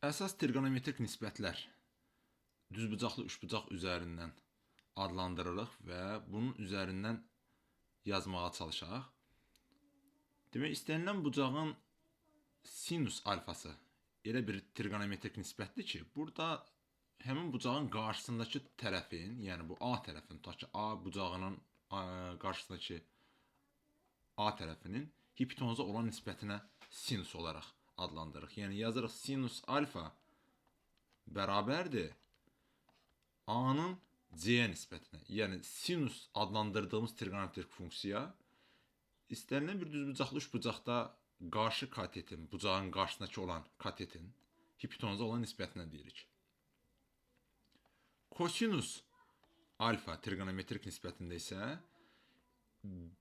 Əsas trigonometrik nisbətlər düzbucaqlı üçbucaq üzərindən adlandırırıq və bunun üzərindən yazmağa çalışaq. Demək, istənilən bucağın sinus alfası elə bir trigonometrik nisbətdir ki, burada həmin bucağın qarşısındakı tərəfin, yəni bu A tərəfin, tutaq ki, A bucağının qarşısındakı A tərəfinin hipotenuza olan nisbətinə sinus olaraq adlandırırıq. Yəni yazırıq sinus alfa bərabərdir A-nın C-yə nisbətinə. Yəni sinus adlandırdığımız trigonometrik funksiya istənilən bir düzbucaqlı üçbucaqda qarşı katetin, bucağın qarşısındakı olan katetin hipotenuza olan nisbətinə deyirik. Kosinus alfa trigonometrik nisbətində isə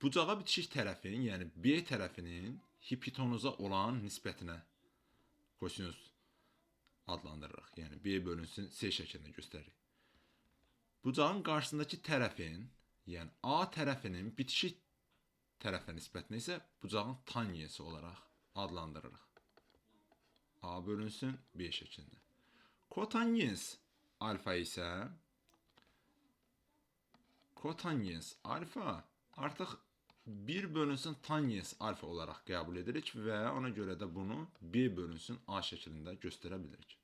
bucağa bitişik tərəfin, yəni B tərəfinin hipotenuza olan nisbətinə kosinus adlandırırıq. Yəni B bölünsün C şəklində göstəririk. Bucağın qarşısındakı tərəfin, yəni A tərəfinin bitişik tərəfə nisbətinə isə bucağın tangenti olaraq adlandırırıq. A bölünsün B şəklində. Kotangens alfa isə kotangens alfa artıq 1 bölünsün tangens alfa olaraq qəbul edirik və ona görə də bunu B bölünsün A şəklində göstərə bilirik.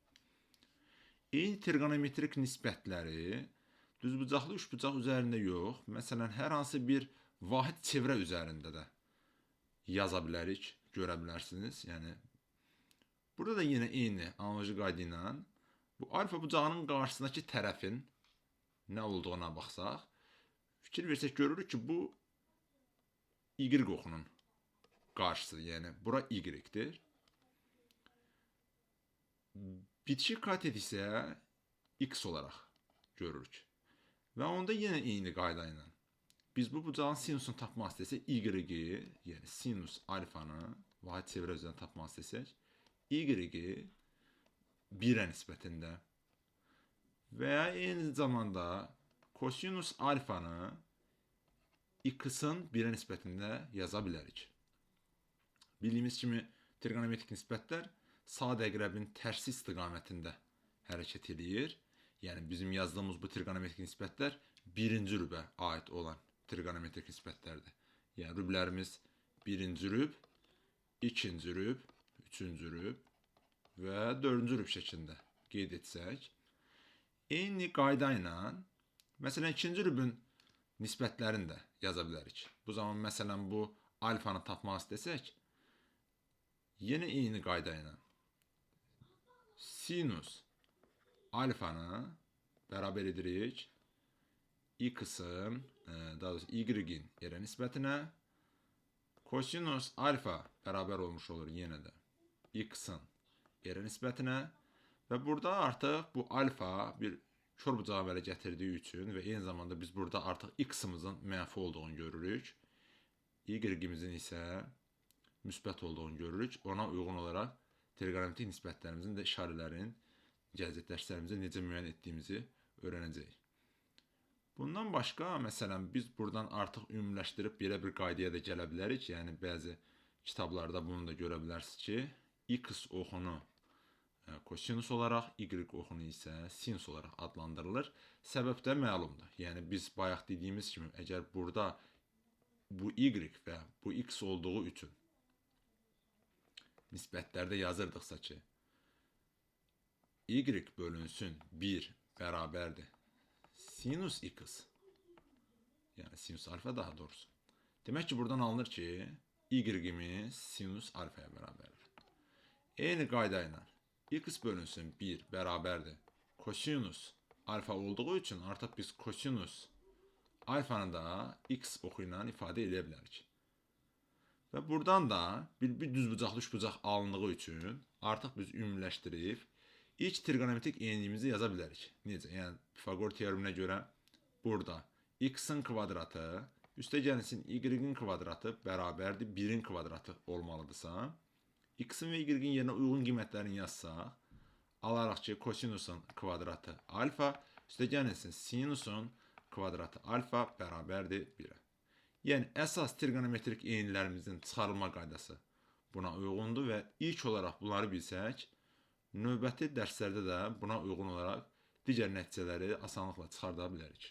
Eyni trigonometrik nisbətləri düzbucaqlı üçbucaq üzərində yox, məsələn, hər hansı bir vahid çevrə üzərində də yaza bilərik, görə bilərsiniz. Yəni, burada da yenə eyni analoji qayda ilə bu alfa bucağının qarşısındakı tərəfin nə olduğuna baxsaq, fikir versək görürük ki, bu Y oxunun qarşısıdır, yəni bura Y-dir. Bitişik katet isə X olaraq görürük. Və onda yenə eyni qayda ilə biz bu bucağın sinusunu tapmaq istəsək Y-i, yəni sinus alfanı vahid çevrə üzrə tapmaq istəsək Y-i 1-ə nisbətində və ya eyni zamanda kosinus alfanı X-ın 1-ə nisbətində yaza bilərik. Bildiyimiz kimi trigonometrik nisbətlər sadə əqrəbin tərsi istiqamətində hərəkət edir. Yəni bizim yazdığımız bu trigonometrik nisbətlər birinci rübə aid olan trigonometrik nisbətlərdir. Yəni rüblərimiz birinci rüb, ikinci rüb, üçüncü rüb və dördüncü rüb şəklində qeyd etsək, eyni qayda ilə məsələn ikinci rübün nisbətlərini də yaza bilərik. Bu zaman məsələn bu alfanı tapmaq istəsək, yenə eyni qayda ilə sinus alfanı bərabər edirik X-ın, daha doğrusu Y-in yerə nisbətinə, kosinus alfa bərabər olmuş olur yenə də X-ın yerə nisbətinə və burada artıq bu alfa bir kör bucağı əmələ gətirdiyi üçün və eyni zamanda biz burada artıq X-imizin mənfi olduğunu görürük. Y-imizin isə müsbət olduğunu görürük. Ona uyğun olaraq trigonometrik nisbətlərimizin də işarələrin gələcək dərslərimizdə necə müəyyən etdiyimizi öyrənəcəyik. Bundan başqa, məsələn, biz buradan artıq ümumiləşdirib belə bir qaydaya da gələ bilərik. Yəni, bəzi kitablarda bunu da görə bilərsiniz ki, X oxunu kosinus olaraq, Y oxunu isə sinus olaraq adlandırılır. Səbəb də məlumdur. Yəni, biz bayaq dediyimiz kimi, əgər burada bu Y və bu X olduğu üçün nisbətlərdə yazırdıqsa ki, Y bölünsün 1 bərabərdir sinus X, yəni sinus alfa daha doğrusu. Demək ki, buradan alınır ki, Y-imiz sinus alfaya bərabərdir. Eyni qayda ilə X bölünsün 1 bərabərdir kosinus alfa olduğu üçün artıq biz kosinus alfanı da X oxu ilə ifadə edə bilərik. Və buradan da bir düzbucaqlı üçbucaq alındığı üçün artıq biz ümumiləşdirib ilk trigonometrik enliyimizi yaza bilərik. Necə? Yəni Pifagor teoreminə görə burada X-in kvadratı üstə gəlsin Y-in kvadratı bərabərdir 1-in kvadratı olmalıdırsa, X-in və Y-in yerinə uyğun qiymətlərini yazsaq, alaraq ki, kosinusun kvadratı alfa, üstə gəlsin sinusun kvadratı alfa bərabərdir 1-ə. Yəni, əsas trigonometrik eynlərimizin çıxarılma qaydası buna uyğundur və ilk olaraq bunları bilsək, Növbəti dərslərdə də buna uyğun olaraq digər nəticələri asanlıqla çıxarda bilərik.